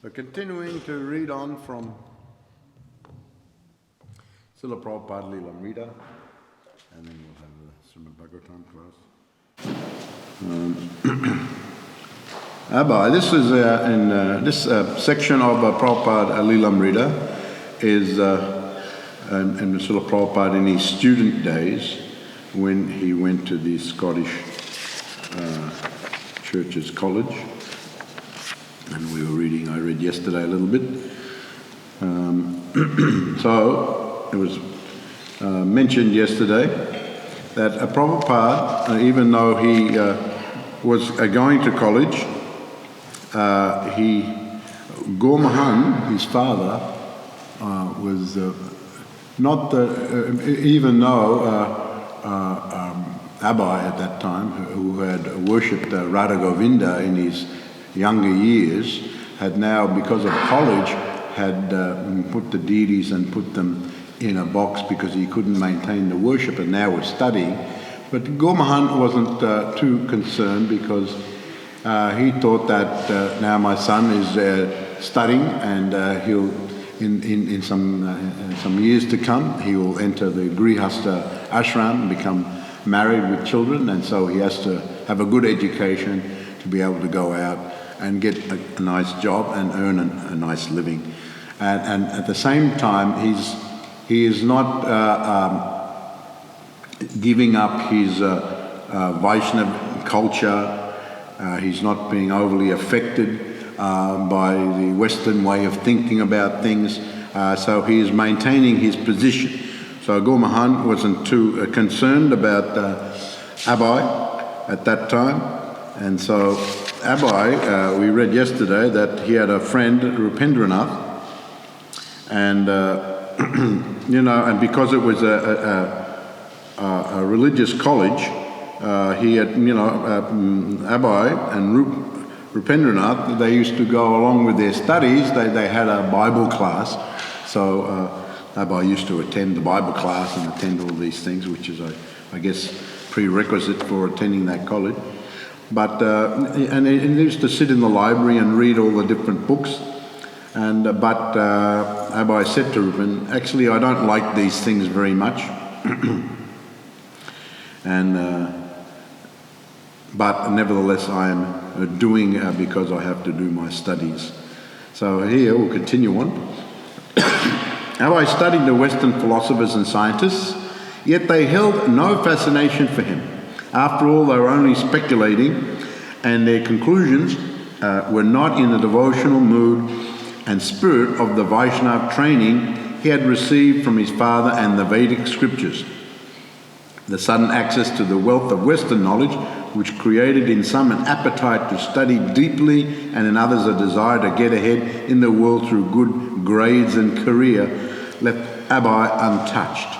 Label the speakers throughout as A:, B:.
A: So continuing to read on from Srila Prabhupada Lilamrita, and then we'll have the Srimad Bhagavatam class. Abba, this is in this section of Prabhupada Lilamrita is and Srila Prabhupada in his student days when he went to the Scottish Churches College. And we were reading, I read yesterday a little bit. So it was mentioned yesterday that Prabhupada, even though he was going to college, Gormahan, his father, was not even though Abai at that time, who had worshipped Radha Govinda in his younger years, had now, because of college, had put the deities and put them in a box because he couldn't maintain the worship, and now was studying. But Gomahan wasn't too concerned, because he thought that now my son is studying, and he'll in some years to come he will enter the Grihastha ashram and become married with children, and so he has to have a good education to be able to go out and get a nice job and earn a nice living. And at the same time, he is not giving up his Vaishnava culture. He's not being overly affected by the Western way of thinking about things. So he is maintaining his position. So Gomahan wasn't too concerned about Abai at that time. And so Abai, we read yesterday that he had a friend, Rupendranath, and and because it was a religious college, he had, Abai and Rupendranath, they used to go along with their studies. They had a Bible class, so Abai used to attend the Bible class and attend all these things, which is, I guess, prerequisite for attending that college. But and he used to sit in the library and read all the different books. But Abai said to Rupen, actually, I don't like these things very much. But nevertheless, I am doing because I have to do my studies. So here we'll continue on. Abai studied the Western philosophers and scientists, yet they held no fascination for him. After all, they were only speculating, and their conclusions were not in the devotional mood and spirit of the Vaishnava training he had received from his father and the Vedic scriptures. The sudden access to the wealth of Western knowledge, which created in some an appetite to study deeply and in others a desire to get ahead in the world through good grades and career, left Abai untouched.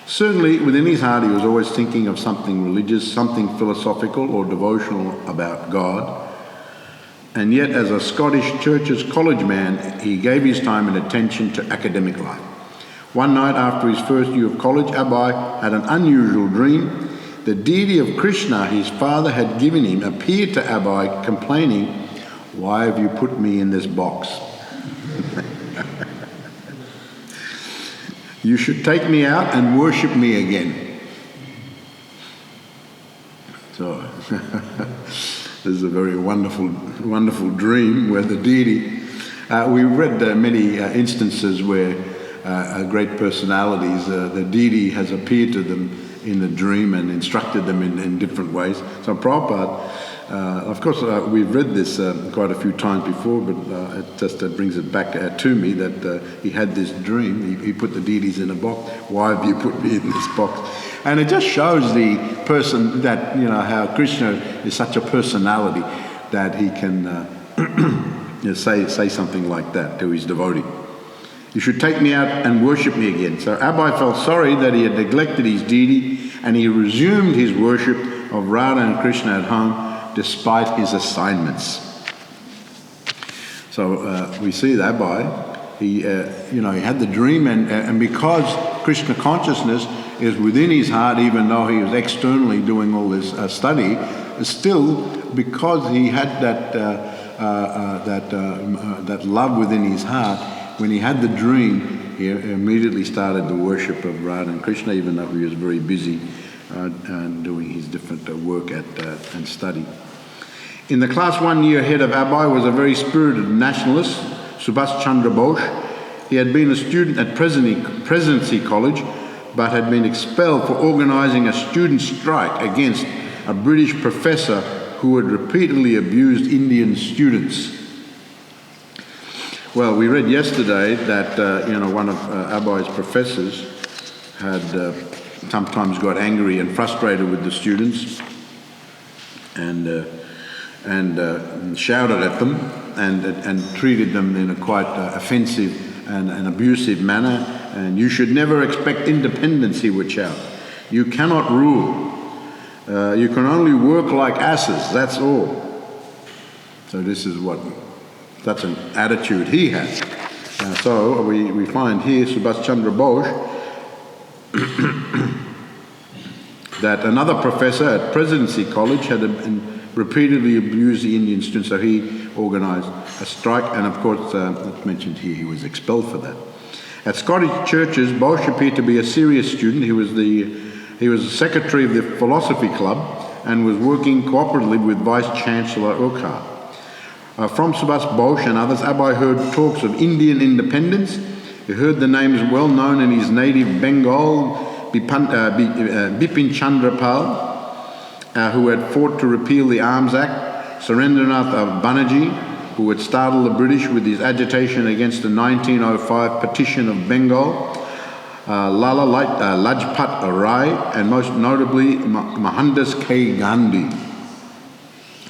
A: Certainly, within his heart, he was always thinking of something religious, something philosophical or devotional about God. And yet, as a Scottish Church's college man, he gave his time and attention to academic life. One night after his first year of college, Abai had an unusual dream. The deity of Krishna, his father had given him, appeared to Abai, complaining, "Why have you put me in this box? You should take me out and worship me again." So this is a very wonderful, wonderful dream where the deity, we read many instances where great personalities, the deity has appeared to them in the dream and instructed them in different ways. So Prabhupada, of course, we've read this quite a few times before, but it just brings it back to me that he had this dream. He put the deities in a box. Why have you put me in this box? And it just shows the person that, how Krishna is such a personality that he can say something like that to his devotee. "You should take me out and worship me again." So Abai felt sorry that he had neglected his deity, and he resumed his worship of Radha and Krishna at home despite his assignments. So we see that Abai, he had the dream, and because Krishna consciousness is within his heart, even though he was externally doing all this study, still because he had that love within his heart. When he had the dream, he immediately started the worship of Radha and Krishna, even though he was very busy doing his different work and study. In the class 1 year ahead of Abai was a very spirited nationalist, Subhash Chandra Bose. He had been a student at Presidency College, but had been expelled for organising a student strike against a British professor who had repeatedly abused Indian students. Well, we read yesterday that one of Abai's professors had sometimes got angry and frustrated with the students, and shouted at them and treated them in a quite offensive and abusive manner. And "You should never expect independence," he would shout. "You cannot rule. You can only work like asses, that's all. So that's an attitude he had. So we find here Subhash Chandra Bose that another professor at Presidency College had repeatedly abused the Indian students, so he organised a strike, and of course, it's mentioned here, he was expelled for that. At Scottish churches, Bose appeared to be a serious student. He was the secretary of the Philosophy Club and was working cooperatively with Vice Chancellor Urquhart. From Subhash Bose and others, Abai heard talks of Indian independence. He heard the names well known in his native Bengal, Bipin Chandra Pal, who had fought to repeal the Arms Act, Surendranath Banerjee, who had startled the British with his agitation against the 1905 partition of Bengal, Lala Lajpat Rai, and most notably Mohandas K. Gandhi.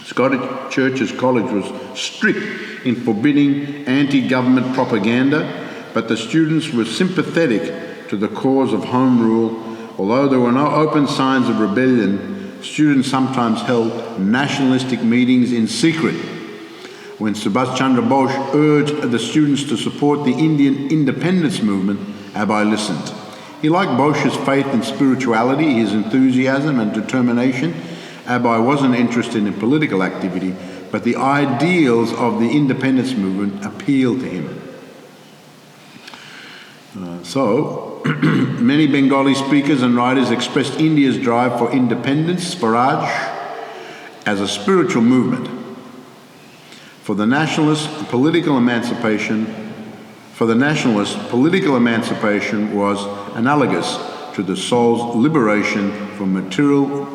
A: Scottish Churches College was strict in forbidding anti-government propaganda, but the students were sympathetic to the cause of Home Rule. Although there were no open signs of rebellion, students sometimes held nationalistic meetings in secret. When Subhash Chandra Bose urged the students to support the Indian independence movement, Abai listened. He liked Bose's faith and spirituality, his enthusiasm and determination. Abai wasn't interested in political activity, but the ideals of the independence movement appealed to him. So, many Bengali speakers and writers expressed India's drive for independence, Swaraj, as a spiritual movement. For the nationalists, political emancipation was analogous to the soul's liberation from material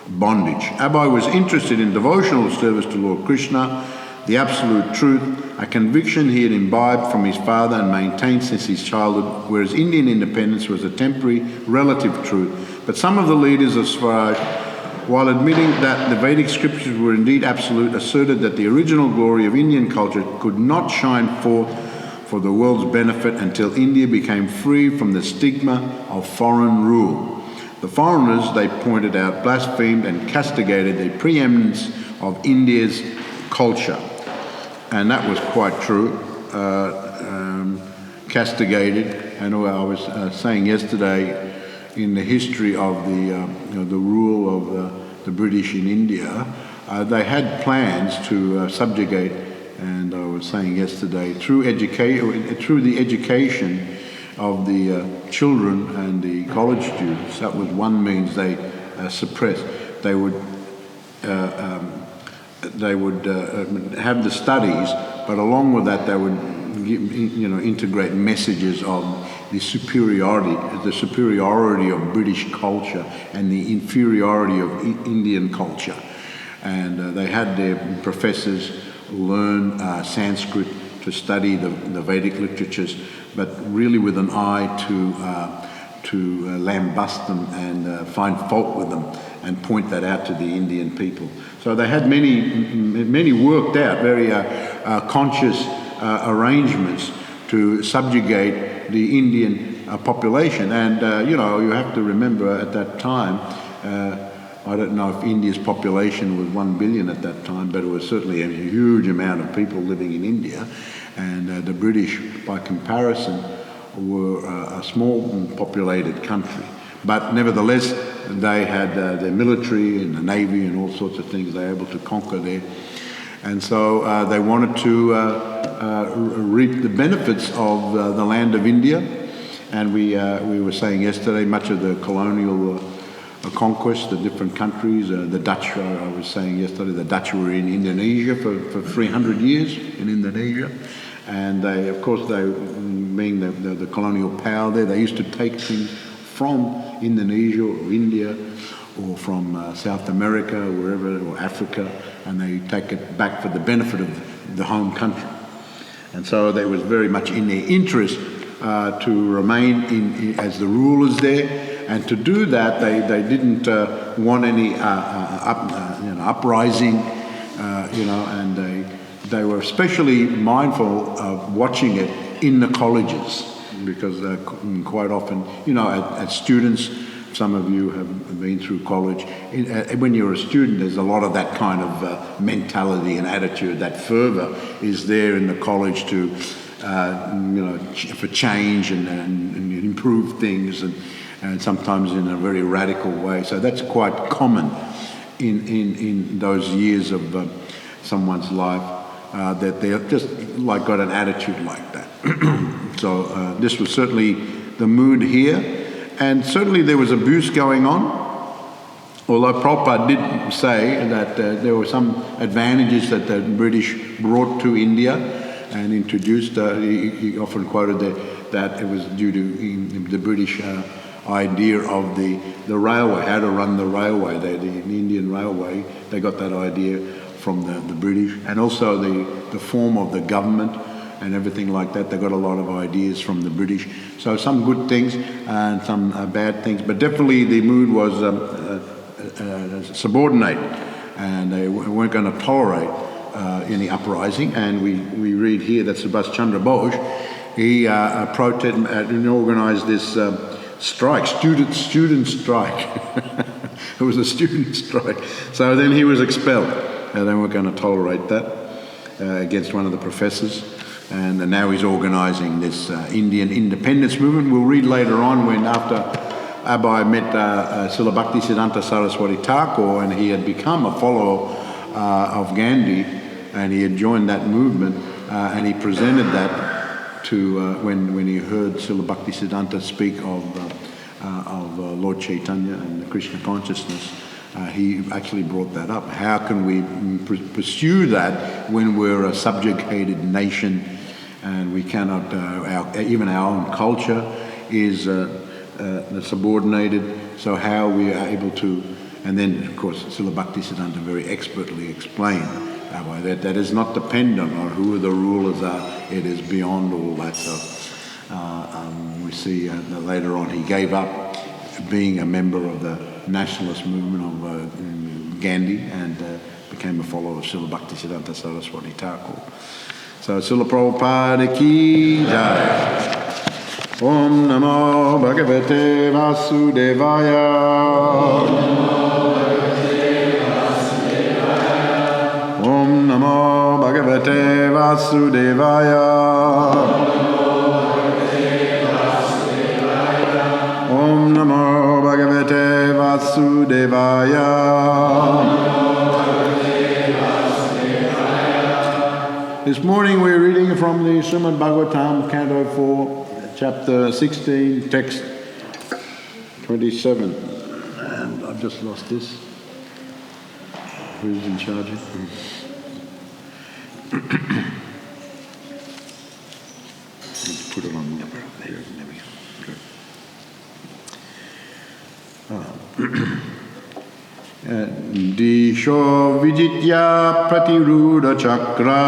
A: bondage. Abai was interested in devotional service to Lord Krishna, the absolute truth, a conviction he had imbibed from his father and maintained since his childhood, whereas Indian independence was a temporary, relative truth. But some of the leaders of Swaraj, while admitting that the Vedic scriptures were indeed absolute, asserted that the original glory of Indian culture could not shine forth for the world's benefit until India became free from the stigma of foreign rule. The foreigners, they pointed out, blasphemed and castigated the preeminence of India's culture. And that was quite true, castigated. And I was saying yesterday, in the history of the rule of the British in India, they had plans to subjugate, and I was saying yesterday, through the education of the children and the college students, that was one means they suppressed. They would have the studies, but along with that they would integrate messages of the superiority of British culture and the inferiority of Indian culture. And they had their professors learn Sanskrit to study the Vedic literatures, but really with an eye to lambast them and find fault with them and point that out to the Indian people. So they had many worked out, very conscious arrangements to subjugate the Indian population. And, you have to remember at that time, I don't know if India's population was 1 billion at that time, but it was certainly a huge amount of people living in India. And the British, by comparison, were a small populated country. But nevertheless, they had their military and the navy and all sorts of things they were able to conquer there. And so they wanted to reap the benefits of the land of India. And we were saying yesterday, much of the colonial conquest, the different countries, the Dutch, I was saying yesterday, the Dutch were in Indonesia for 300 years in Indonesia. And they, of course, being the colonial power there, they used to take things from Indonesia or India or from South America or wherever, or Africa, and they take it back for the benefit of the home country. And so they was very much in their interest to remain as the rulers there. And to do that, they didn't want any uprising, and they were especially mindful of watching it in the colleges, because quite often, as students, some of you have been through college. When you're a student, there's a lot of that kind of mentality and attitude. That fervour is there in the college to, for change and improve things, and sometimes in a very radical way. So that's quite common in those years of someone's life, that they're just like got an attitude like that. So this was certainly the mood here. And certainly there was abuse going on, although Prabhupada did say that there were some advantages that the British brought to India and introduced. He often quoted that it was due to the British idea of the railway, how to run the railway, the Indian railway. They got that idea from the British, and also the form of the government and everything like that. They got a lot of ideas from the British. So some good things and some bad things, but definitely the mood was subordinate, and they weren't going to tolerate any uprising. And we read here that Subhash Chandra Bose, he protested and organised this strike, student strike. It was a student strike. So then he was expelled. They weren't going to tolerate that against one of the professors. And now he's organising this Indian independence movement. We'll read later on when after Abai met Srila Bhaktisiddhanta Saraswati Thakur, and he had become a follower of Gandhi, and he had joined that movement, and he presented that to when he heard Srila Bhaktisiddhanta speak of Lord Chaitanya and the Krishna consciousness. He actually brought that up. How can we pursue that when we're a subjugated nation and we cannot, even our own culture is subordinated, so how we are able to, and then of course Srila Bhaktisiddhanta very expertly explained that is not dependent on who the rulers are, it is beyond all that. So we see that later on he gave up being a member of the nationalist movement of Gandhi and became a follower of Srila Bhaktisiddhanta Saraswati Thakur. So Srila Prabhupada ki jai. Om Namo Bhagavate Vasudevaya. Om Namo Bhagavate Vasudevaya. Om Namo Bhagavate Vasudevaya. This morning we're reading from the Srimad Bhagavatam, Canto 4, Chapter 16, Text 27. And I've just lost this. Who's in charge? Put it on there. There we go. Disho Vijitya Pratiruda Chakra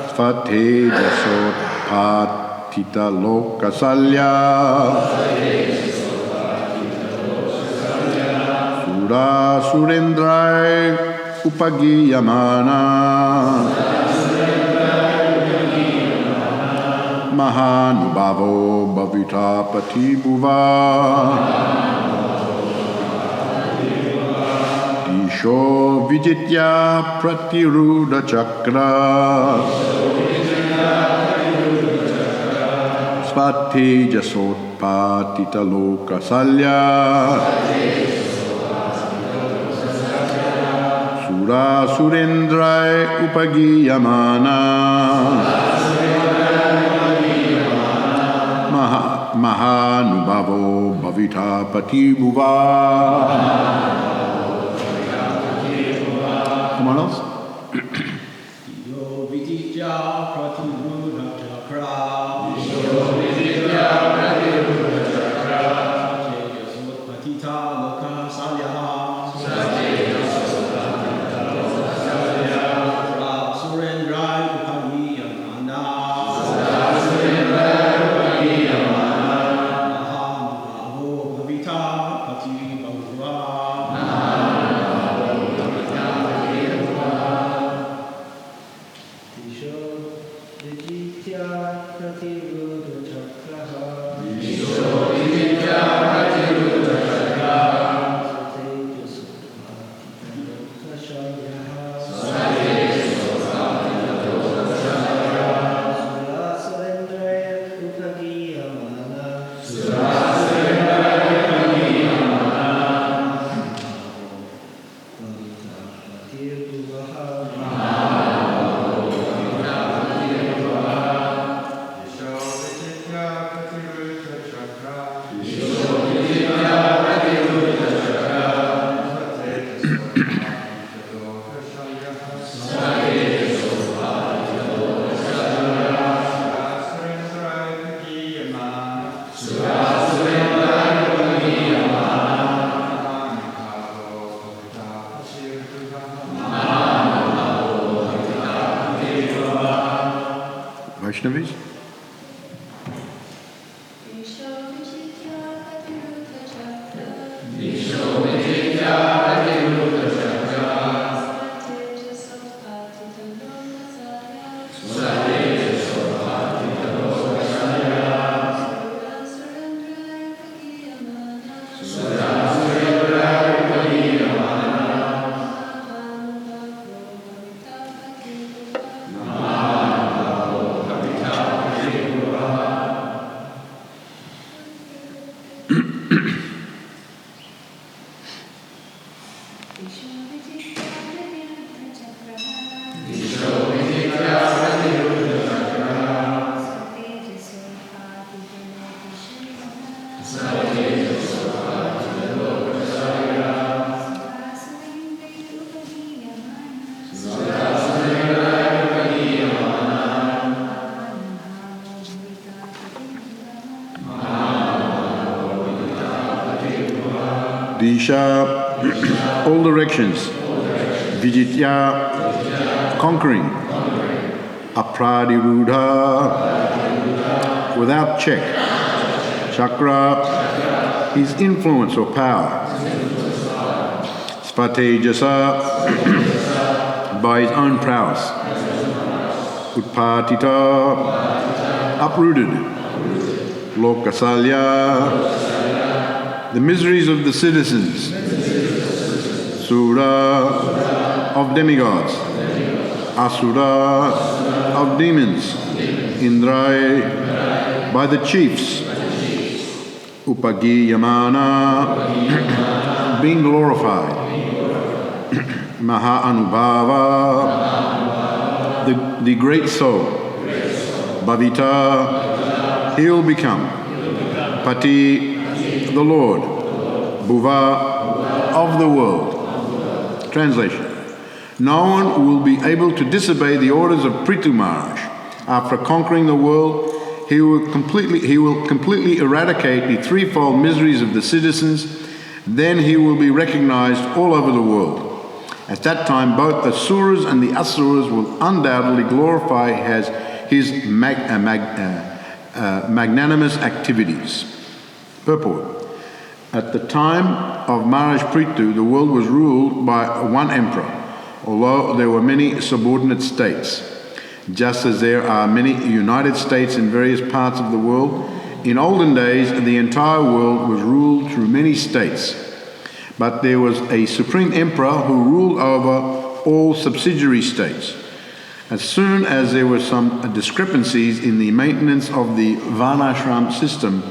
A: Svate Jasot Patita Lokasalya Sura Surendrai Upagiyamana Mahanubhavo Bhavitapati Bhuva Disho Vijitya Pratiruda Chakra Svati Jasot Patita Loka Salya Sura Surendrai Upagiyamana Mahanubhavo Bhavitapati Bhuva. Come on else. Vaishnavis? Disha, all directions. Vijitya, conquering. Apradiruddha, without check. Chakra, his influence or power. Svatejasa, by his own prowess. Utpatita, uprooted. Lokasalya, the miseries of the citizens. Sura, of demigods. Asura, of demons. Indrai, by the chiefs. Upagiyamana, being glorified. Mahaanubhava, the great soul. Bhavita, he will become. Pati, the Lord. Bhuva, of the world. Translation. No one will be able to disobey the orders of Prithu Maharaj. After conquering the world, he will completely eradicate the threefold miseries of the citizens. Then he will be recognized all over the world. At that time, both the Suras and the Asuras will undoubtedly glorify his magnanimous activities. Purport. At the time of Maharaj Prithu, the world was ruled by one emperor, although there were many subordinate states. Just as there are many united states in various parts of the world, in olden days the entire world was ruled through many states. But there was a supreme emperor who ruled over all subsidiary states. As soon as there were some discrepancies in the maintenance of the Varnashram system,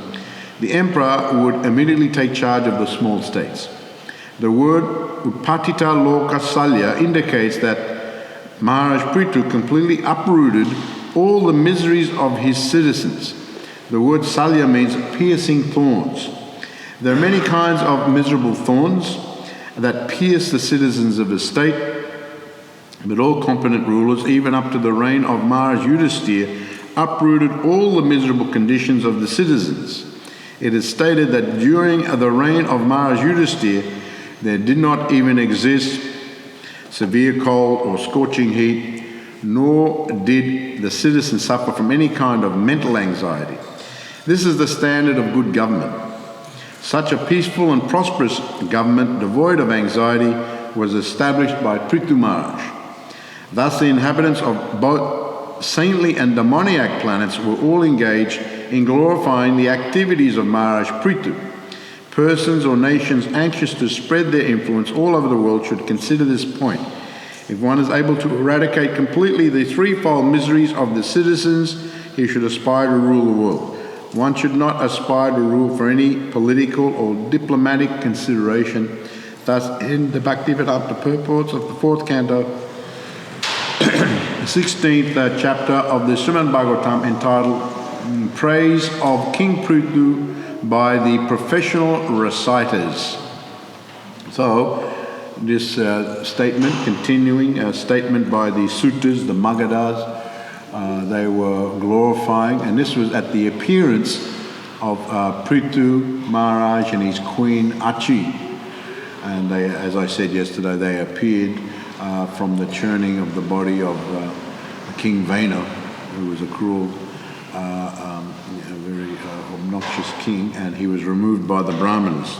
A: the emperor would immediately take charge of the small states. The word Upatita Lokasalya indicates that Maharaj Prithu completely uprooted all the miseries of his citizens. The word Salya means piercing thorns. There are many kinds of miserable thorns that pierce the citizens of a state, but all competent rulers, even up to the reign of Maharaj Yudhisthira, uprooted all the miserable conditions of the citizens. It is stated that during the reign of Maharaj Yudhisthira, there did not even exist severe cold or scorching heat, nor did the citizens suffer from any kind of mental anxiety. This is the standard of good government. Such a peaceful and prosperous government, devoid of anxiety, was established by Prithu Maharaj. Thus the inhabitants of both saintly and demoniac planets were all engaged in glorifying the activities of Maharaj Prithu. Persons or nations anxious to spread their influence all over the world should consider this point. If one is able to eradicate completely the threefold miseries of the citizens, he should aspire to rule the world. One should not aspire to rule for any political or diplomatic consideration. Thus, in the Bhaktivedanta purports of the 4th canto, 16th chapter of the Srimad Bhagavatam, entitled Praise of King Prithu by the professional reciters. So this statement, continuing a statement by the Suttas, the Magadhas, they were glorifying, and this was at the appearance of Prithu Maharaj and his queen Achi. And they, as I said yesterday, they appeared from the churning of the body of King Vena, who was a cruel, very obnoxious king, and he was removed by the Brahmins.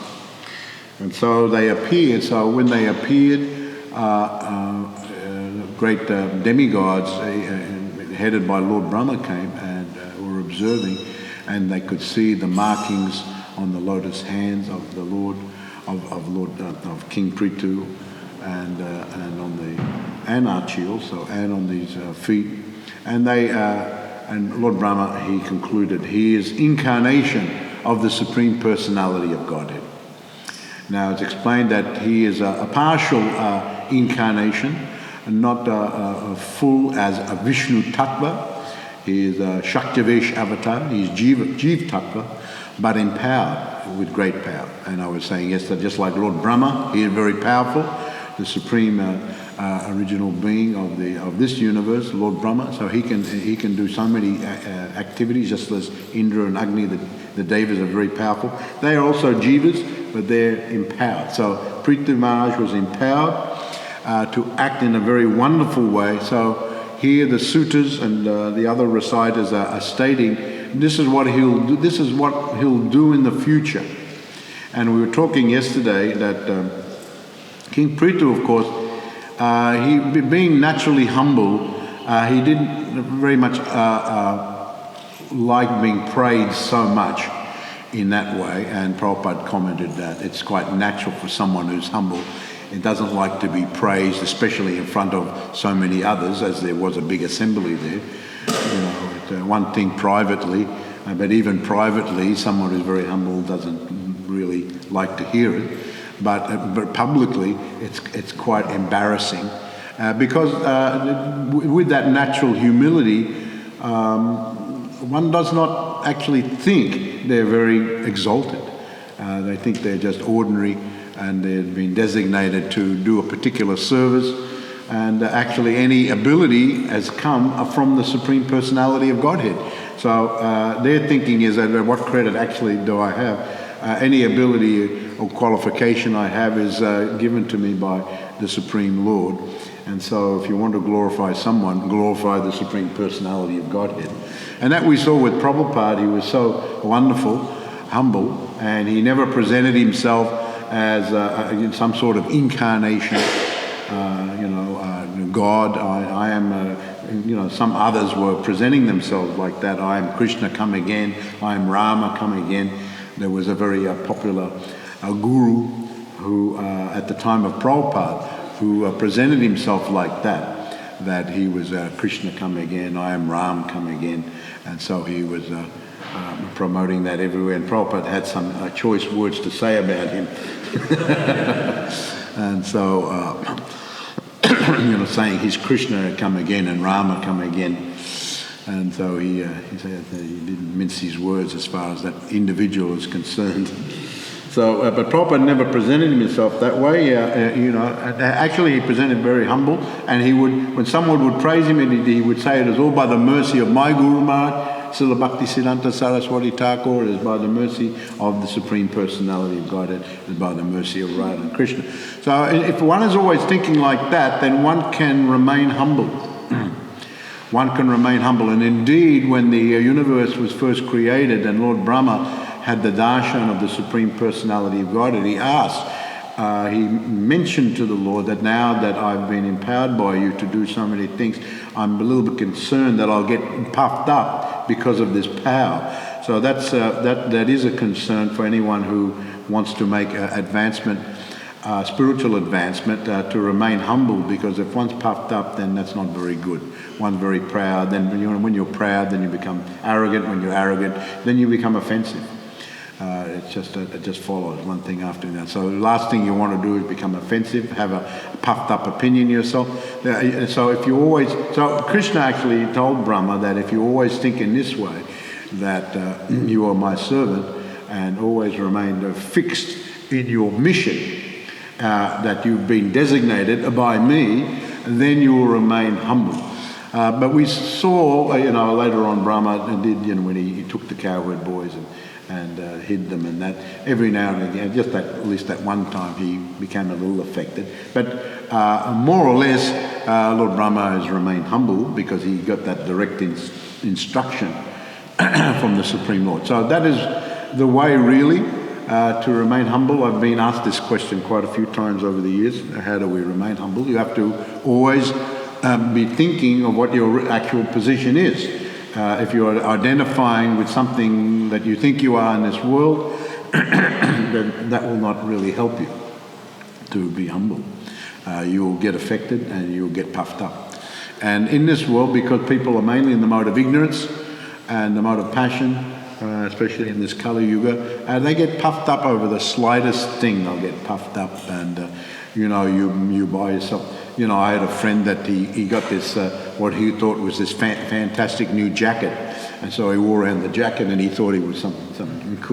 A: And so they appeared. So when they appeared, great demigods headed by Lord Brahma came and were observing, and they could see the markings on the lotus hands of the Lord, of King Prithu, and on the Achi also, and on these feet. And they and Lord Brahma, he concluded, he is incarnation of the Supreme Personality of Godhead. Now it's explained that he is a partial incarnation, and not full as a Vishnu Tattva. He is a Shaktivesh avatar, he is Jeev Tattva, but empowered with great power. And I was saying yesterday, just like Lord Brahma, he is very powerful, the supreme original being of this universe, Lord Brahma. So he can do so many activities, just as Indra and Agni, the Devas, are very powerful. They are also Jivas, but they're empowered. So Prithu Maharaj was empowered to act in a very wonderful way. So here the Suttas and the other reciters are stating this is what he'll do. This is what he'll do in the future. And we were talking yesterday that King Prithu, of course, he being naturally humble, he didn't very much like being praised so much in that way. And Prabhupada commented that it's quite natural for someone who's humble. It doesn't like to be praised, especially in front of so many others, as there was a big assembly there. You know, it's one thing privately, but even privately, someone who's very humble doesn't really like to hear it. But publicly, it's quite embarrassing because with that natural humility, one does not actually think they're very exalted. They think they're just ordinary, and they've been designated to do a particular service, and actually any ability has come from the Supreme Personality of Godhead. So their thinking is that what credit actually do I have? Any ability or qualification I have is given to me by the Supreme Lord. And so if you want to glorify someone, glorify the Supreme Personality of Godhead. And that we saw with Prabhupada. He was so wonderful, humble, and he never presented himself as some sort of incarnation, God. I am, some others were presenting themselves like that. I am Krishna, come again. I am Rama, come again. There was a very popular guru who, at the time of Prabhupada, who presented himself like that he was Krishna, come again. I am Ram, come again. And so he was promoting that everywhere. And Prabhupada had some choice words to say about him. And so, saying he's Krishna, come again, and Rama, come again. And so he said that he didn't mince his words as far as that individual is concerned. So, but Prabhupada never presented himself that way. Actually, he presented very humble, and he would, when someone would praise him, he would say, it is all by the mercy of my Guru Maharaj, Srila Bhaktisiddhanta Saraswati Thakur. It is by the mercy of the Supreme Personality of Godhead. It is by the mercy of Radha and Krishna. So, if one is always thinking like that, then one can remain humble. One can remain humble. And indeed, when the universe was first created and Lord Brahma had the darshan of the Supreme Personality of Godhead, he asked, he mentioned to the Lord that now that I've been empowered by you to do so many things, I'm a little bit concerned that I'll get puffed up because of this power. So that is a concern for anyone who wants to make advancement, spiritual advancement, to remain humble, because if one's puffed up, then that's not very good. One's very proud. Then when you're proud, then you become arrogant. When you're arrogant, then you become offensive. It just follows one thing after another. So the last thing you want to do is become offensive, have a puffed up opinion yourself. So Krishna actually told Brahma that if you always think in this way, that you are my servant, and always remain fixed in your mission that you've been designated by me, then you will remain humble. But we saw, later on Brahma did, when he took the cowherd boys and hid them, and that every now and again, just at least that one time, he became a little affected. But more or less, Lord Brahma has remained humble because he got that direct instruction from the Supreme Lord. So that is the way, really, to remain humble. I've been asked this question quite a few times over the years. How do we remain humble? You have to always be thinking of what your actual position is. If you're identifying with something that you think you are in this world, then that will not really help you to be humble. You'll get affected and you'll get puffed up. And in this world, because people are mainly in the mode of ignorance and the mode of passion, especially in this Kali Yuga, they get puffed up over the slightest thing. They'll get puffed up, and you buy yourself. I had a friend that he got this, what he thought was this fantastic new jacket. And so he wore around the jacket and he thought he was some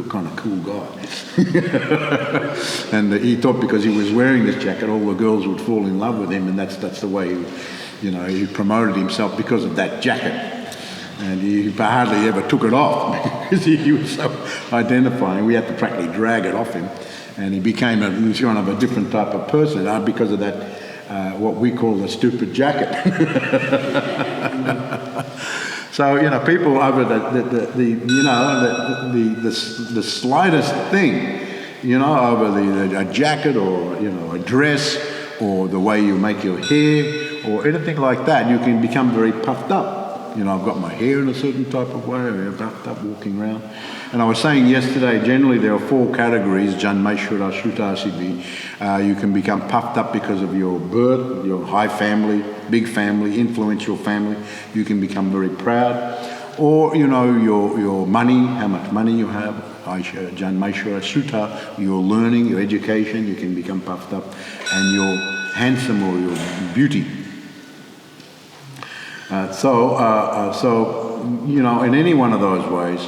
A: kind of cool guy. And he thought because he was wearing this jacket, all the girls would fall in love with him, and that's the way he promoted himself because of that jacket. And he hardly ever took it off because he was so identifying. We had to practically drag it off him. And he became kind of a different type of person because of that, what we call the stupid jacket. So, people over the slightest thing, over a jacket or, a dress or the way you make your hair or anything like that, you can become very puffed up. I've got my hair in a certain type of way, I'm puffed up walking around. And I was saying yesterday, generally there are 4 categories, Janmeshwara, Shuddhasiddhi. You can become puffed up because of your birth, your high family, big family, influential family. You can become very proud. Or, your money, how much money you have, Janmeshwara, Shuddha, your learning, your education, you can become puffed up. And your handsome or your beauty. In any one of those ways.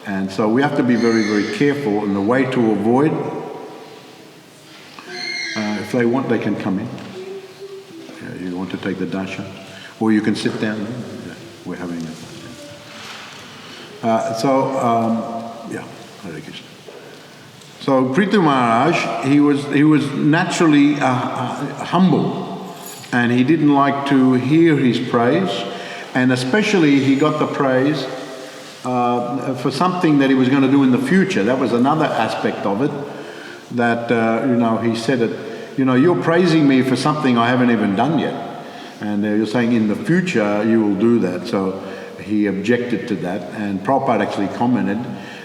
A: And so we have to be very, very careful. And the way to avoid, if they want, they can come in. You want to take the darshan? Or you can sit down. We're having it. Hare Krishna. So Prithu Maharaj, he was naturally humble. And he didn't like to hear his praise. And especially he got the praise for something that he was going to do in the future. That was another aspect of it. That, he said it, you're praising me for something I haven't even done yet. And you're saying in the future you will do that. So he objected to that. And Prabhupada actually commented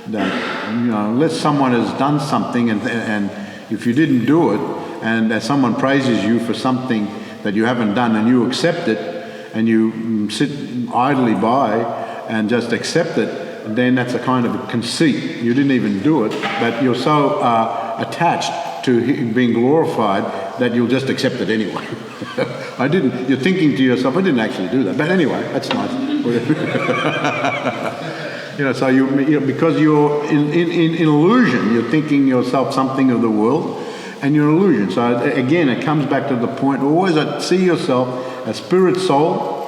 A: that, unless someone has done something and if you didn't do it and someone praises you for something that you haven't done and you accept it and you sit idly by and just accept it, then that's a kind of a conceit. You didn't even do it, but you're so attached to being glorified that you'll just accept it anyway. You're thinking to yourself, I didn't actually do that. But anyway, that's nice. Because you're in illusion, you're thinking yourself something of the world, and your illusion. So again, it comes back to the point, always see yourself as spirit soul.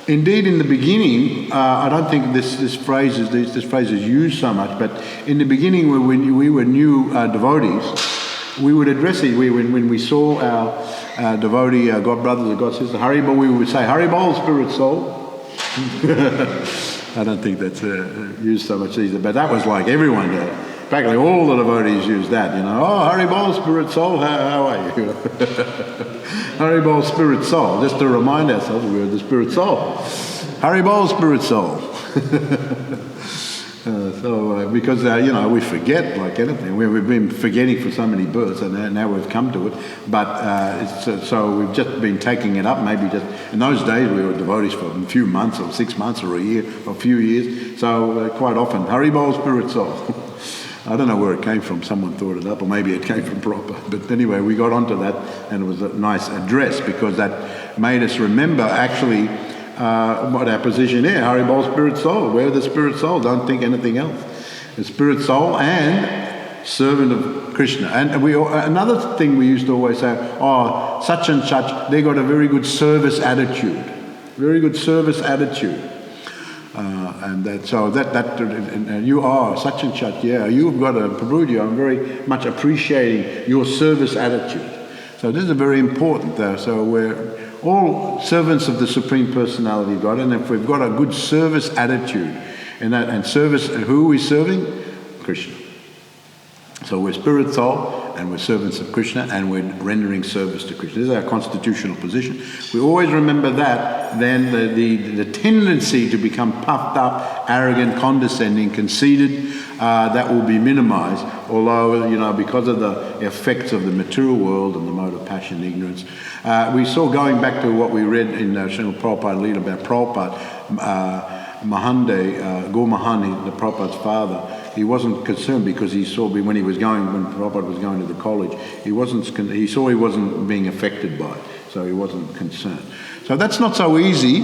A: Indeed, in the beginning, I don't think this phrase is used so much, but in the beginning when we were new devotees, we would address it. When we saw our devotee, our God brothers, our God sisters, Haribol, we would say, Haribol, spirit soul. I don't think that's used so much either, but that was like everyone did. Practically all the devotees use that, Oh, Haribol, spirit soul, how are you? Haribol, spirit soul, just to remind ourselves we're the spirit soul. Haribol, spirit soul. Because we forget like anything. We've been forgetting for so many births, and now we've come to it. But so we've just been taking it up. Maybe just in those days we were devotees for a few months, or 6 months, or a year, or a few years. So quite often, Haribol, spirit soul. I don't know where it came from. Someone thought it up, or maybe it came from Prabhupada. But anyway, we got onto that, and it was a nice address because that made us remember actually what our position is. Haribol, spirit soul. We're the spirit soul. Don't think anything else. a spirit soul and servant of Krishna. And another thing we used to always say, oh, such and such, they got a very good service attitude. Very good service attitude. And you are such and such, yeah, you've got a Prabhuji, I'm very much appreciating your service attitude. So this is very important. So we're all servants of the Supreme Personality of God, and if we've got a good service attitude, and service, who are we serving? Krishna. So we're spirit soul, and we're servants of Krishna, and we're rendering service to Krishna. This is our constitutional position. We always remember that, then the tendency to become puffed up, arrogant, condescending, conceited, that will be minimized, although, because of the effects of the material world and the mode of passion and ignorance. We saw, going back to what we read in Srila Prabhupada Leela about Prabhupada, Mahande, Gomahani, the Prabhupada's father, he wasn't concerned because he saw when Prabhupada was going to the college, he saw he wasn't being affected by it, so he wasn't concerned. So that's not so easy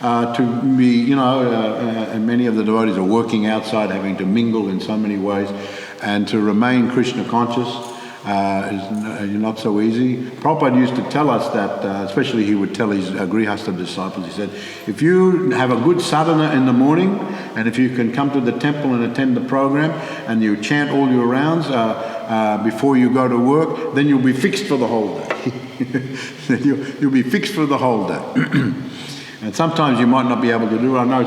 A: to be, and many of the devotees are working outside, having to mingle in so many ways, and to remain Krishna conscious is not so easy. Prabhupada used to tell us that, especially he would tell his Grihastha disciples, he said, if you have a good sadhana in the morning, and if you can come to the temple and attend the program, and you chant all your rounds before you go to work, then you'll be fixed for the whole day. You'll be fixed for the whole day. And sometimes you might not be able to do it. I know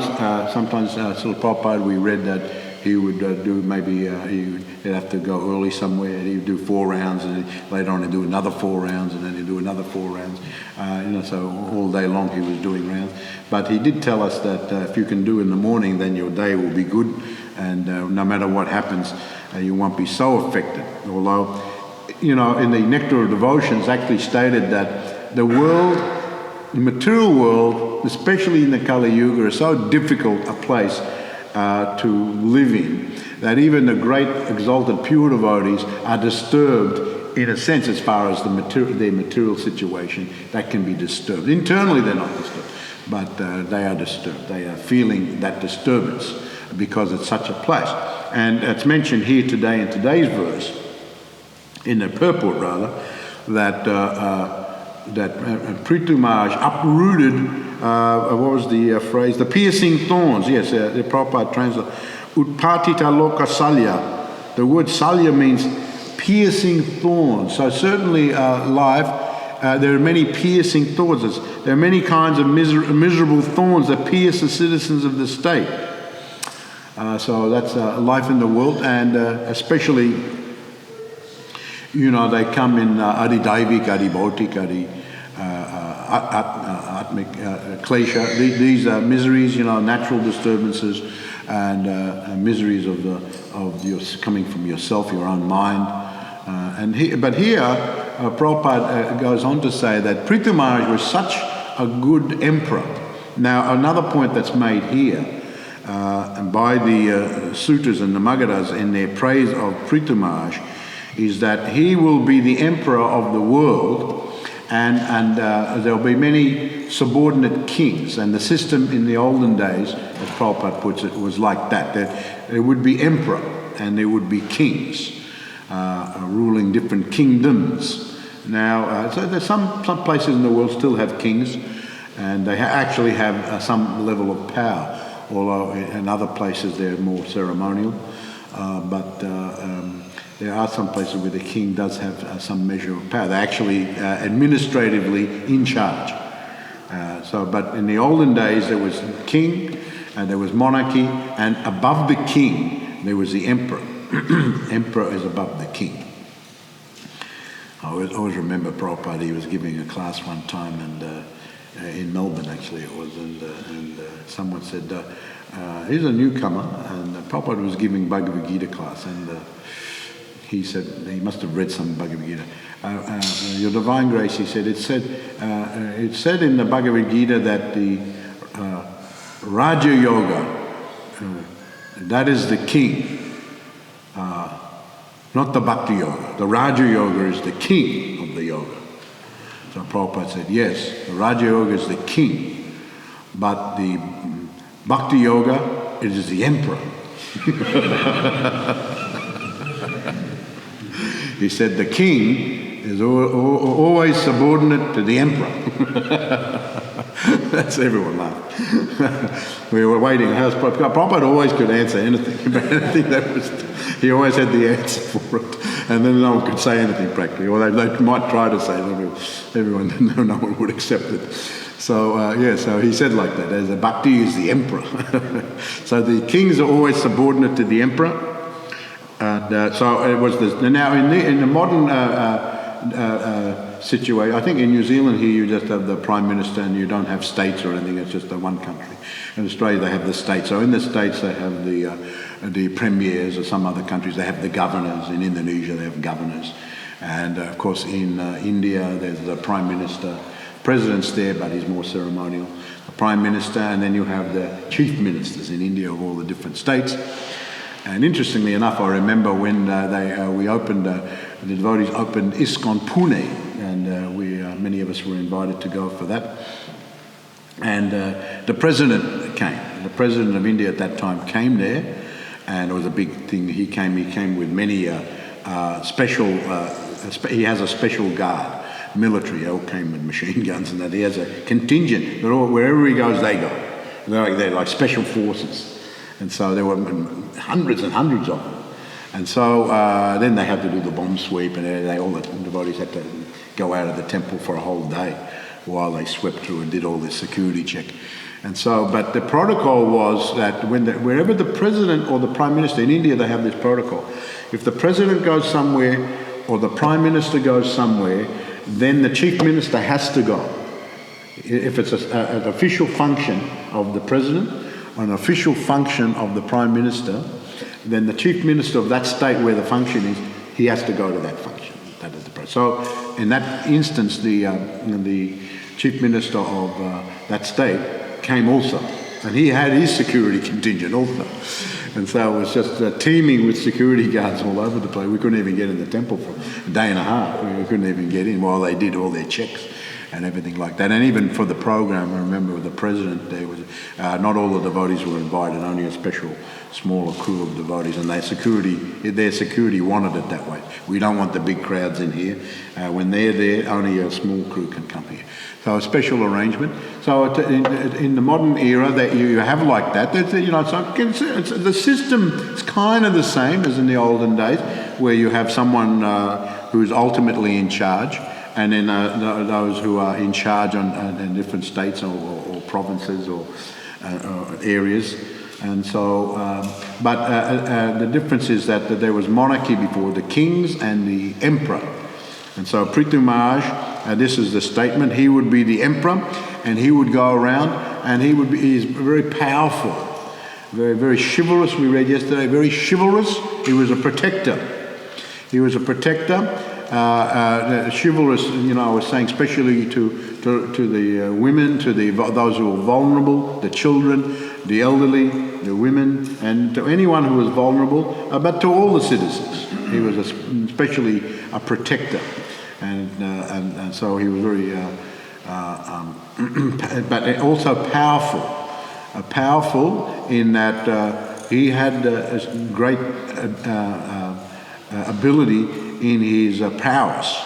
A: sometimes Srila Prabhupada, we read that he would do, maybe he'd have to go early somewhere, and he'd do 4 rounds, and later on he'd do another 4 rounds, and then he'd do another 4 rounds. So all day long he was doing rounds. But he did tell us that if you can do in the morning, then your day will be good, and no matter what happens, you won't be so affected. Although, in the Nectar of Devotions actually stated that the material world, especially in the Kali Yuga, is so difficult a place to live in, that even the great exalted pure devotees are disturbed in a sense as far as their material situation. That can be disturbed. Internally they're not disturbed, but they are disturbed. They are feeling that disturbance because it's such a place. And it's mentioned here today in today's verse, in the purport rather, that Prithu Maharaj uprooted, what was the phrase? The piercing thorns. Yes, the Prabhupada translates. Utpatita loka salya. The word salya means piercing thorns. So certainly life, there are many piercing thorns. There are many kinds of miserable thorns that pierce the citizens of the state. So that's life in the world, and especially, they come in adi-daivik, adi-bhautik, atmic, klesha. These are miseries, natural disturbances, and miseries of your coming from yourself, your own mind. But here, Prabhupada goes on to say that Prithu Maharaj was such a good emperor. Now, another point that's made here, by the sutras and the Magadhas in their praise of Prithu Maharaj, is that he will be the emperor of the world, and there will be many subordinate kings. And the system in the olden days, as Prabhupada puts it, was like that. There would be emperor and there would be kings ruling different kingdoms. Now, so there's some places in the world still have kings, and they actually have some level of power, although in other places they're more ceremonial. But there are some places where the king does have some measure of power. They're actually administratively in charge. But in the olden days there was king, and there was monarchy, and above the king there was the emperor. Emperor is above the king. I always remember Prabhupada, he was giving a class one time, and in Melbourne actually it was, and someone said, here's a newcomer, and Prabhupada was giving Bhagavad Gita class, and he said, he must have read some Bhagavad Gita. Your Divine Grace, he said, it said in the Bhagavad Gita that the Raja Yoga, that is the king, not the Bhakti Yoga. The Raja Yoga is the king of the yoga. So Prabhupada said, yes, the Raja Yoga is the king, but the Bhakti Yoga, it is the emperor. He said the king is always subordinate to the emperor. That's everyone laughed. We were waiting. Prabhupada always could answer anything about anything. He always had the answer for it. And then no one could say anything practically. Or they might try to say it. No one would accept it. So, so he said like that, as a bhakti is the emperor. So the kings are always subordinate to the emperor. And so it was this. Now in the modern situation, I think in New Zealand here you just have the Prime Minister and you don't have states or anything, it's just the one country. In Australia they have the states. So in the states they have the premiers, or some other countries they have the governors. In Indonesia they have governors. And of course in India there's the Prime Minister. President's there, but he's more ceremonial. The Prime Minister, and then you have the chief ministers in India of all the different states. And interestingly enough, I remember when the devotees opened ISKCON Pune, and many of us were invited to go for that. And the president came. The president of India at that time came there, and it was a big thing. He came with many special. He has a special guard. Military, they all came with machine guns and that. He has a contingent. Wherever he goes, they go. They're like special forces. And so there were hundreds and hundreds of them. And so then they had to do the bomb sweep, and all the devotees had to go out of the temple for a whole day while they swept through and did all this security check. And so, but the protocol was that wherever the president or the prime minister, in India they have this protocol, if the president goes somewhere or the prime minister goes somewhere, then the chief minister has to go. If it's an official function of the president or an official function of the prime minister, then the chief minister of that state where the function is, he has to go to that function. That is the president. So in that instance, the chief minister of that state came also, and he had his security contingent also. And so it was just teeming with security guards all over the place. We couldn't even get in the temple for a day and a half. We couldn't even get in while they did all their checks and everything like that. And even for the program, I remember with the president, there was not all the devotees were invited, only a special smaller crew of devotees, and their security wanted it that way. We don't want the big crowds in here. When they're there, only a small crew can come here. So a special arrangement. So in the modern era, that you have like that. The system is kind of the same as in the olden days, where you have someone who's ultimately in charge, and then those who are in charge in different states or provinces or areas. And so, but the difference is that there was monarchy before, the kings and the emperor. And so Prithu Maharaj, this is the statement, he would be the emperor, and he would go around, and he's very powerful, very, very chivalrous. We read yesterday, very chivalrous. He was a protector. He was a protector, chivalrous. I was saying, especially to the women, to those who were vulnerable, the children, the elderly, the women, and to anyone who was vulnerable, but to all the citizens. He was especially a protector, and so he was very, but also powerful in that he had a great ability in his prowess,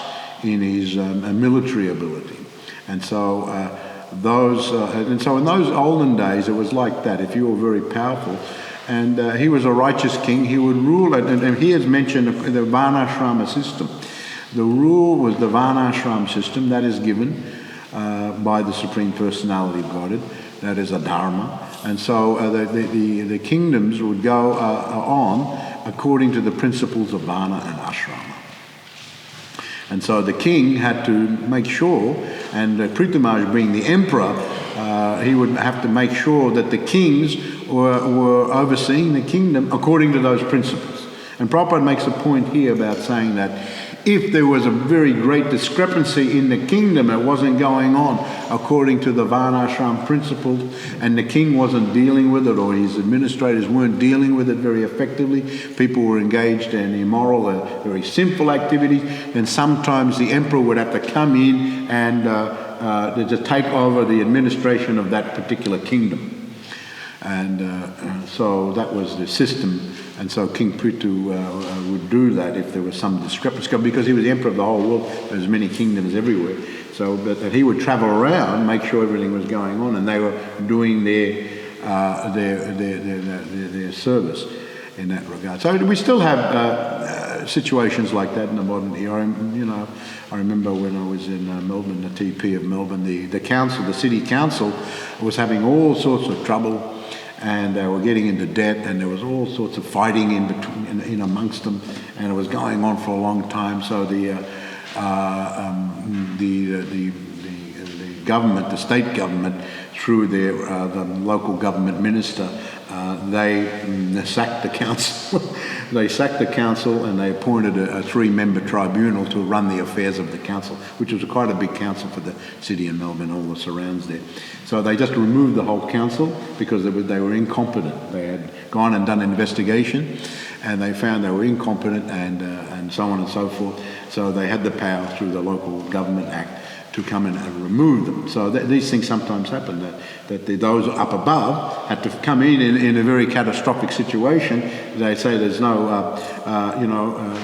A: in his military ability, and so in those olden days it was like that. If you were very powerful, and he was a righteous king, he would rule, and he has mentioned the Varnashrama system. The rule was the Varnashram system that is given by the Supreme Personality of Godhead. That is a dharma. And so the kingdoms would go on according to the principles of Varna and Ashrama. And so the king had to make sure, and Prithu Maharaj being the emperor, he would have to make sure that the kings were overseeing the kingdom according to those principles. And Prabhupada makes a point here about saying that if there was a very great discrepancy in the kingdom, it wasn't going on according to the Varnashram principles, and the king wasn't dealing with it, or his administrators weren't dealing with it very effectively, people were engaged in immoral, very sinful activities, then sometimes the emperor would have to come in and to take over the administration of that particular kingdom. And so that was the system. And so King Prithu would do that if there was some discrepancy, because he was the emperor of the whole world. There was many kingdoms everywhere. So that he would travel around, make sure everything was going on, and they were doing their service in that regard. So we still have situations like that in the modern era. I remember when I was in Melbourne, the TP of Melbourne, the council, the city council, was having all sorts of trouble, and they were getting into debt, and there was all sorts of fighting in between, in amongst them, and it was going on for a long time. So the government, the state government, through the local government minister, they sacked the council. They sacked the council, and they appointed a 3-member tribunal to run the affairs of the council, which was quite a big council for the city of Melbourne, all the surrounds there. So they just removed the whole council because they were incompetent. They had gone and done an investigation, and they found they were incompetent, and so on and so forth. So they had the power through the Local Government Act to come in and remove them. So these things sometimes happen, that those up above had to come in a very catastrophic situation. They say there's no,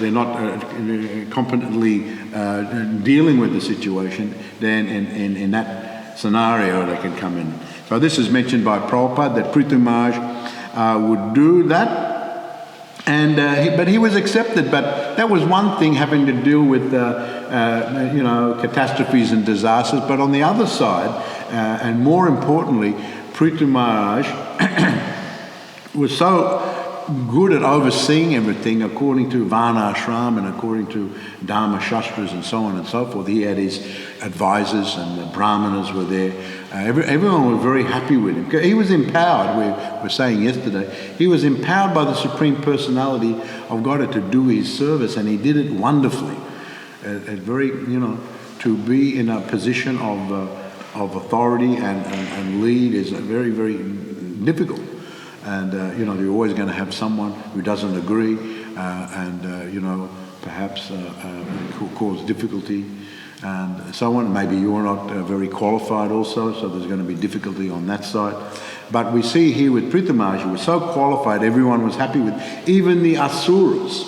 A: they're not competently dealing with the situation. Then in that scenario, they can come in. So this is mentioned by Prabhupada, that Prithu Maharaj would do that. And but he was accepted. But that was one thing, having to deal with catastrophes and disasters. But on the other side, and more importantly, Prithu Maharaj was so good at overseeing everything according to Varna Ashram and according to Dharma Shastras and so on and so forth. He had his advisors, and the Brahmanas were there. Everyone was very happy with him. He was empowered, we were saying yesterday, he was empowered by the Supreme Personality of God to do his service, and he did it wonderfully. To be in a position of authority and lead is very, very difficult. And, you're always going to have someone who doesn't agree perhaps cause difficulty and so on. Maybe you're not very qualified also, so there's going to be difficulty on that side. But we see here with Prithu Maharaj, he was so qualified, everyone was happy with, even the Asuras.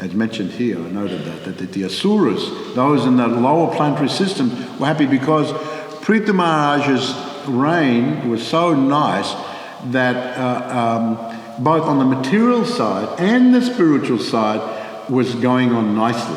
A: As mentioned here, I noted that the Asuras, those in the lower planetary systems, were happy because Prithu Maharaj's reign was so nice that both on the material side and the spiritual side was going on nicely.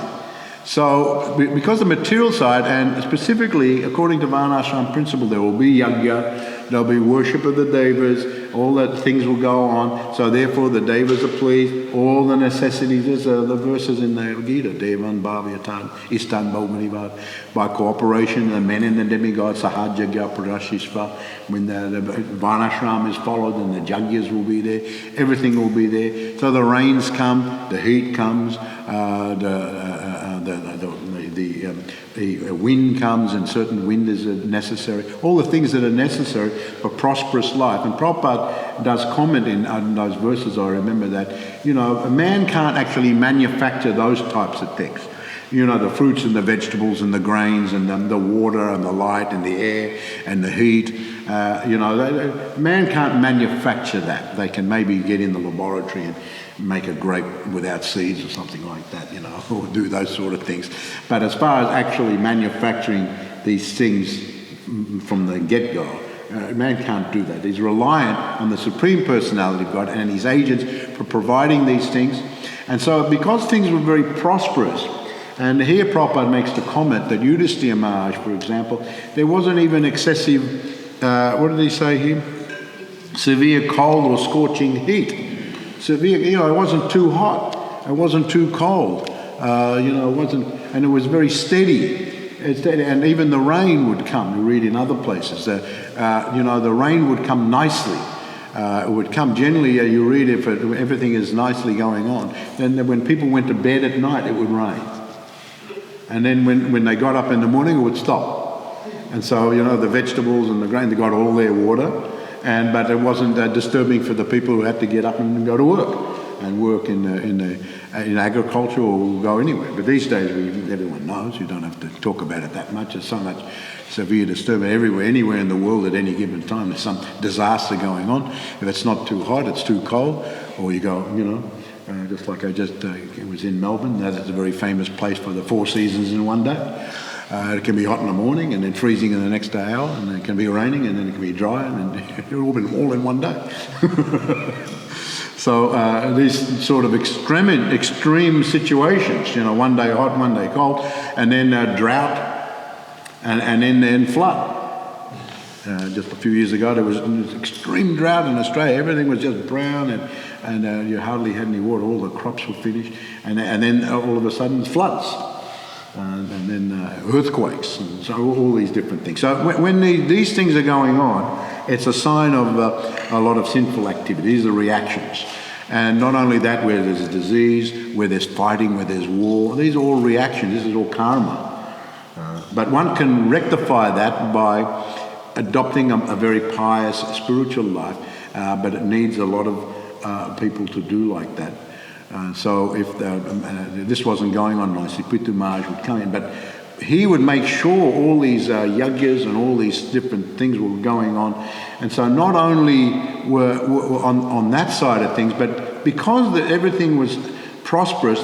A: So because the material side, and specifically according to Varnashram principle, there will be yajna, there'll be worship of the devas, all that things will go on. So therefore the devas are pleased, all the necessities, there's the verses in the Gita, Devan Bhavyatan, Istan Bhomanivad, by cooperation, the men and the demigods, Sahajagya Pradashishva, when the Varnashram is followed, and the Jagyas will be there, everything will be there. So the rains come, the heat comes, the wind comes, and certain wind is necessary. All the things that are necessary for prosperous life. And Prabhupada does comment in those verses, I remember that, a man can't actually manufacture those types of things. The fruits and the vegetables and the grains and the water and the light and the air and the heat. Man can't manufacture that. They can maybe get in the laboratory and make a grape without seeds or something like that, or do those sort of things. But as far as actually manufacturing these things from the get-go, man can't do that. He's reliant on the Supreme Personality of God and his agents for providing these things. And so because things were very prosperous, and here Prabhupada makes the comment that Yudhisthira Maharaj, for example, there wasn't even excessive, what did he say here? Severe cold or scorching heat. Severe, it wasn't too hot, it wasn't too cold, it wasn't, and it was very steady, and even the rain would come. You read in other places that, the rain would come nicely. It would come generally, you read if everything is nicely going on, then when people went to bed at night, it would rain. And then when they got up in the morning, it would stop. And so, the vegetables and the grain, they got all their water. But it wasn't disturbing for the people who had to get up and go to work, and work in the in agriculture or we'll go anywhere. But these days, everyone knows. You don't have to talk about it that much. There's so much severe disturbance everywhere, anywhere in the world at any given time. There's some disaster going on. If it's not too hot, it's too cold, or you go, just like I just was in Melbourne. That is a very famous place for the 4 seasons in one day. It can be hot in the morning and then freezing in the next hour, and then it can be raining and then it can be dry, and then all in one day. So these sort of extreme situations, one day hot, one day cold, and then drought, and then flood. Just a few years ago, there was an extreme drought in Australia. Everything was just brown, and you hardly had any water. All the crops were finished, and then all of a sudden floods, and then earthquakes, and so all these different things. So when these things are going on, it's a sign of a lot of sinful activity. These are reactions. And not only that, where there's a disease, where there's fighting, where there's war, these are all reactions. This is all karma. But one can rectify that by adopting a very pious spiritual life, but it needs a lot of people to do like that. So if this wasn't going on nicely, Pitu Maharaj would come in, but he would make sure all these yajnas and all these different things were going on. And so not only were on that side of things, but because everything was prosperous,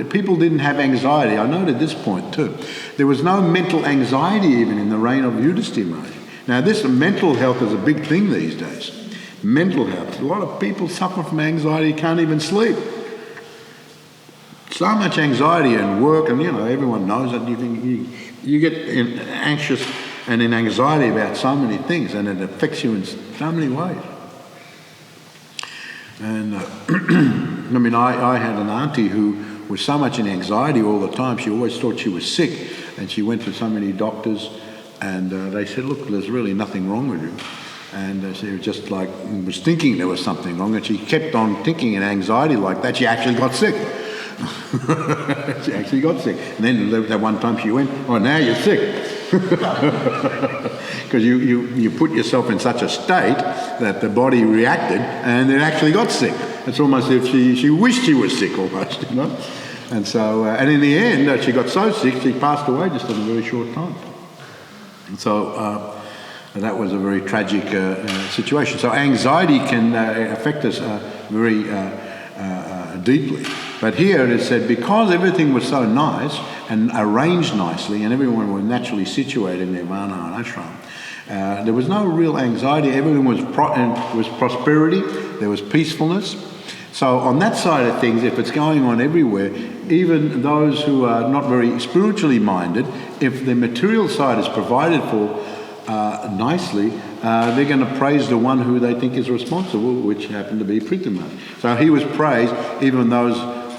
A: people didn't have anxiety. I noted this point too. There was no mental anxiety even in the reign of Yudhishthira Maharaj. Now this mental health is a big thing these days. Mental health. A lot of people suffer from anxiety, can't even sleep. So much anxiety and work, and everyone knows that you get anxious and in anxiety about so many things, and it affects you in so many ways. And I had an auntie who was so much in anxiety all the time. She always thought she was sick, and she went to so many doctors, and they said, "Look, there's really nothing wrong with you." And she was just was thinking there was something wrong, and she kept on thinking in anxiety like that. She actually got sick. She actually got sick. And then that one time she went, "Oh, now you're sick." Because you put yourself in such a state that the body reacted and it actually got sick. It's almost as if she wished she was sick almost, And so, and in the end, she got so sick, she passed away just in a very short time. And so that was a very tragic situation. So anxiety can affect us very deeply. But here it is said, because everything was so nice and arranged nicely, and everyone was naturally situated in their varna and ashram, there was no real anxiety. Everything was prosperity. There was peacefulness. So on that side of things, if it's going on everywhere, even those who are not very spiritually minded, if the material side is provided for nicely, they're going to praise the one who they think is responsible, which happened to be Pitu Maharaj. So he was praised even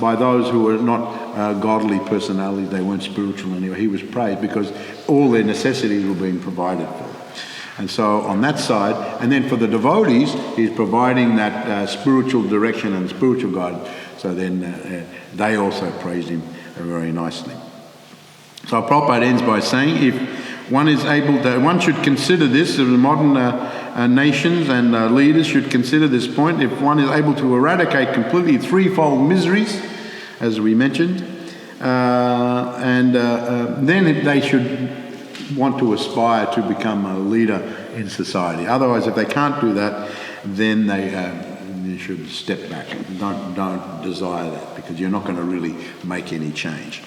A: by those who were not godly personalities. They weren't spiritual anyway. He was praised because all their necessities were being provided for. And so on that side, and then for the devotees, he's providing that spiritual direction and spiritual guidance. So then they also praised him very nicely. So Prabhupada ends by saying, if one is able to, one should consider this, the modern nations and leaders should consider this point, if one is able to eradicate completely threefold miseries, as we mentioned, then they should want to aspire to become a leader in society. Otherwise, if they can't do that, then they should step back. Don't desire that, because you're not going to really make any change.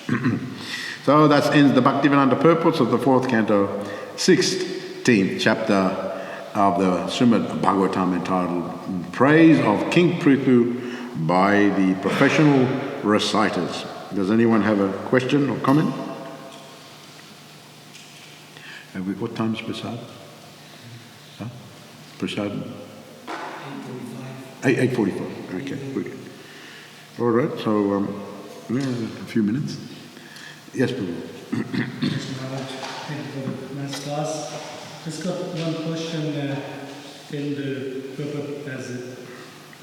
A: So that ends the Bhaktivedanta purpose of the 4th canto, 16th chapter of the Srimad Bhagavatam, entitled Praise of King Prithu by the Professional Reciters. Does anyone have a question or comment? What time is Prasad? Huh? Prasad? 8:45. Okay, good. All right, so a few minutes. Yes, Prabhu.
B: Thank you for the nice class. Just got one question in the purport, as it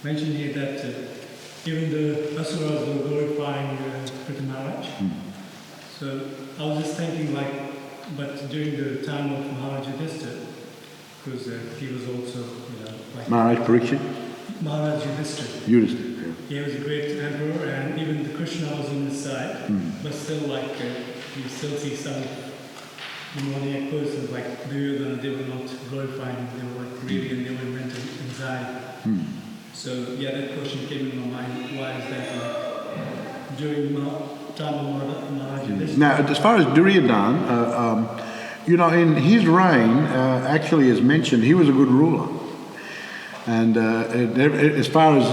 B: mentioned here, that even the Asuras were glorifying Pitu Maharaj. So I was just thinking, but during the time of Maharaj Yudhishthira, because he was also,
A: Maharaj Parikshit?
B: Maharaj Yudhishthira.
A: Yudhishthira,
B: He was a great emperor, and even the Krishna was on his side, but still, like, you still see some demoniac persons like Duryodhana. They were not glorifying him, they were like really, and they were mental inside. So yeah, that question came in my mind. Why is that during the time of Maharaj Yudhishthira?
A: Now, as far as Duryodhana, in his reign, actually, as mentioned, he was a good ruler. And as far as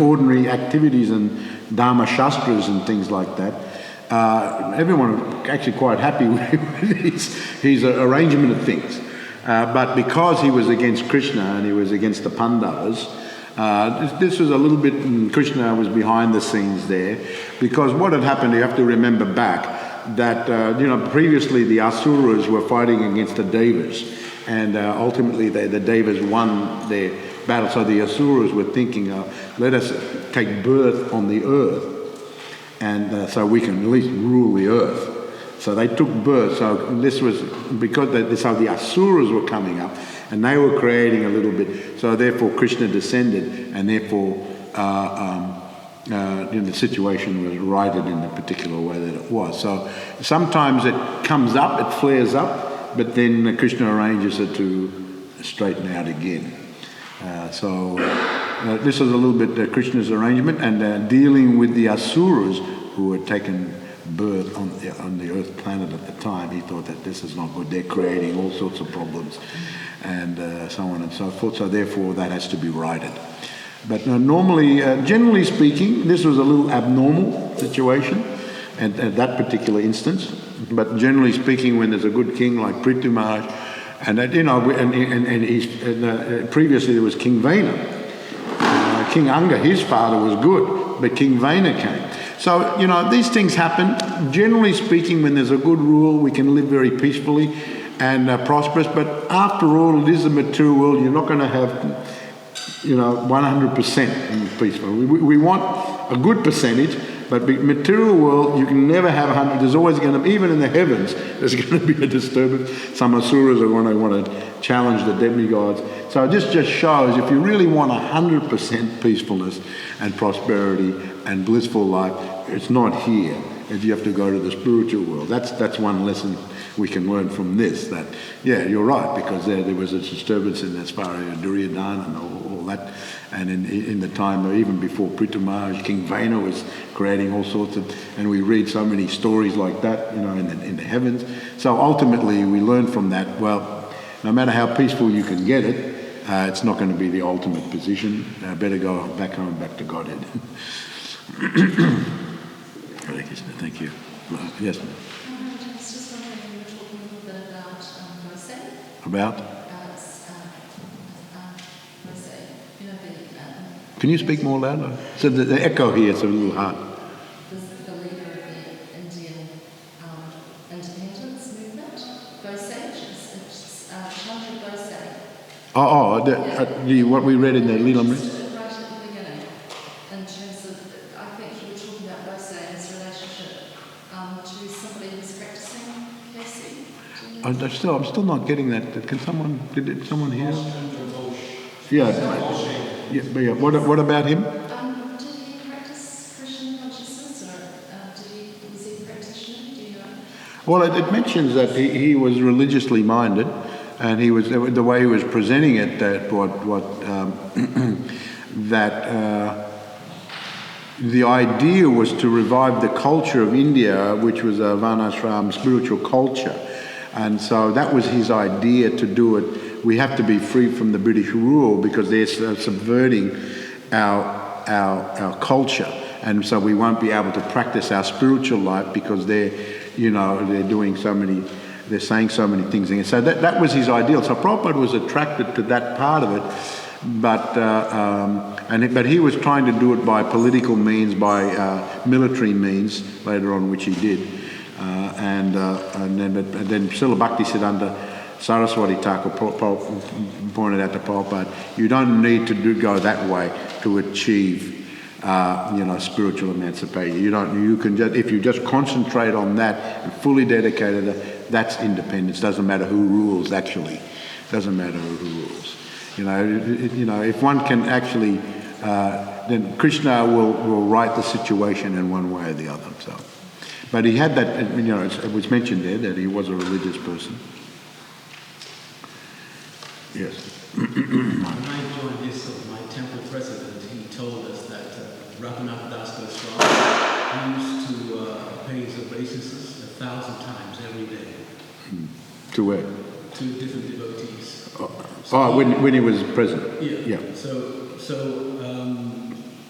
A: ordinary activities and Dharma Shastras and things like that, everyone was actually quite happy with his arrangement of things. But because he was against Krishna and he was against the Pandavas, this was a little bit, Krishna was behind the scenes there, because what had happened, you have to remember back, that, previously the Asuras were fighting against the Devas, and ultimately the Devas won their battle. So the Asuras were thinking, let us take birth on the earth, and so we can at least rule the earth. So they took birth. So this was because the Asuras were coming up, and they were creating a little bit. So therefore Krishna descended, and therefore the situation was righted in the particular way that it was. So sometimes it comes up, it flares up, but then Krishna arranges it to straighten out again. This was a little bit Krishna's arrangement, and dealing with the Asuras who had taken birth on the Earth planet at the time. He thought that this is not good. They're creating all sorts of problems, and so on and so forth. So therefore, that has to be righted. But normally, generally speaking, this was a little abnormal situation at that particular instance. But generally speaking, when there's a good king like Prithu Maharaj, and previously there was King Vena. King Anga, his father was good, but King Vena came. So, these things happen. Generally speaking, when there's a good rule, we can live very peacefully and prosperous. But after all, it is a material world. You're not going to have 100% peaceful. We want a good percentage, but material world, you can never have 100. There's always going to, even in the heavens, there's going to be a disturbance. Some asuras are going to want to challenge the demigods. So this just shows if you really want 100% peacefulness and prosperity and blissful life, it's not here. You have to go to the spiritual world. That's one lesson we can learn from this. That you're right, because there was a disturbance in as far as Duryodhana and all that, and in the time even before Prithu Maharaj, King Vena was creating all sorts of, and we read so many stories like that, in the heavens. So ultimately, we learn from that. Well, no matter how peaceful you can get it, it's not going to be the ultimate position. Better go back home, back to Godhead. Hare Krishna, thank you. Yes, ma'am.
C: I was just wondering, you were talking a little bit about Moshe.
A: About?
C: Moshe,
A: Can you speak more louder? So the echo here is a little hard.
C: the leader of the Indian independence movement, Bose, Chandra Bose.
A: What we read in the Leela Amrit?
C: Right at the beginning, in terms of, I think you were talking about Bose and his relationship to somebody who's practicing Casey.
A: I'm still not getting that. Can someone hear? Yeah. What about him?
C: Did he practice Krishna consciousness, or was he a practitioner? Do you know?
A: Well, it mentions that he was religiously minded, and he was the way he was presenting it. The idea was to revive the culture of India, which was a Varnashram spiritual culture, and so that was his idea to do it. We have to be free from the British rule because they're subverting our culture, and so we won't be able to practice our spiritual life because they're doing so many. They're saying so many things. And so that was his ideal. So Prabhupada was attracted to that part of it, but he was trying to do it by political means, by military means later on, which he did. And then Srila Bhaktisiddhanta Saraswati Thakur pointed out to Prabhupada, you don't need to go that way to achieve spiritual emancipation. You can just, if you just concentrate on that and fully dedicated, that's independence. Doesn't matter who rules, actually. Doesn't matter who rules. If one can actually, then Krishna will right the situation in one way or the other. So, but he had that, it was mentioned there that he was a religious person. Yes.
D: When I joined this, my temple president, he told us that Raghunath Das Goswami used to pay his obeisances 1,000 times every day.
A: To where?
D: To different devotees.
A: When he was president.
D: Yeah.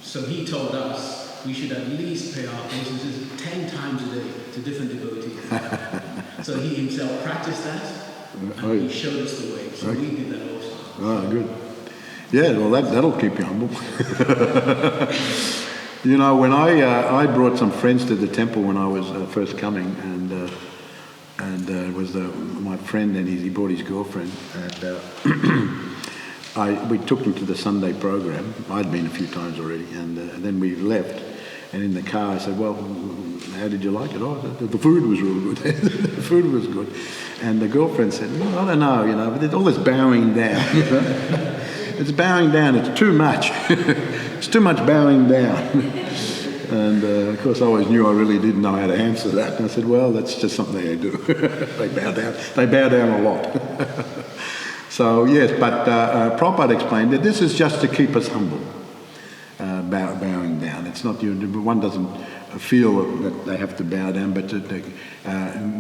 D: So he told us we should at least pay our obeisances 10 times a day to different devotees. So he himself practiced that, and he showed us the way. So we did that also.
A: Oh, good. Yeah, well, that'll keep you humble. When I brought some friends to the temple when I was first coming, and it was my friend, and he brought his girlfriend, and we took them to the Sunday program. I'd been a few times already, and then we left. And in the car, I said, "Well, how did you like it?" "Oh, the food was real good." The food was good. And the girlfriend said, "Well, I don't know, but there's all this bowing down. It's bowing down. It's too much. It's too much bowing down." And of course, I always knew I really didn't know how to answer that. And I said, "Well, that's just something they do. They bow down. They bow down a lot." So yes, but Prabhupada explained that this is just to keep us humble. Bowing down. It's not one doesn't feel that they have to bow down, but to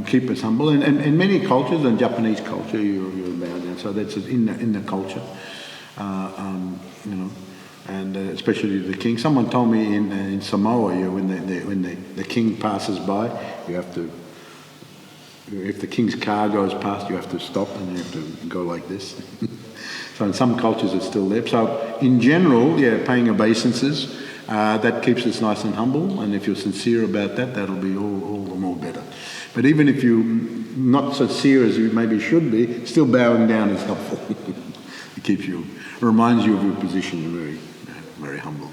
A: keep us humble. And in many cultures, in Japanese culture, you bow down. So that's in the culture, and especially the king. Someone told me in Samoa, when the king passes by, you have to. If the king's car goes past, you have to stop and you have to go like this. So in some cultures it's still there. So in general, paying obeisances, that keeps us nice and humble. And if you're sincere about that, that'll be all the more better. But even if you're not so sincere as you maybe should be, still bowing down is helpful. Reminds you of your position. You're very, very humble.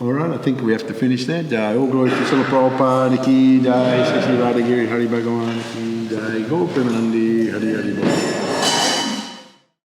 A: All right, I think we have to finish there. Jai, all glory to Srila Prabhupada ki jai, Sri Radhagiri Hari Bhagavan ki jai, Go Premanandi Hari Hari Bol.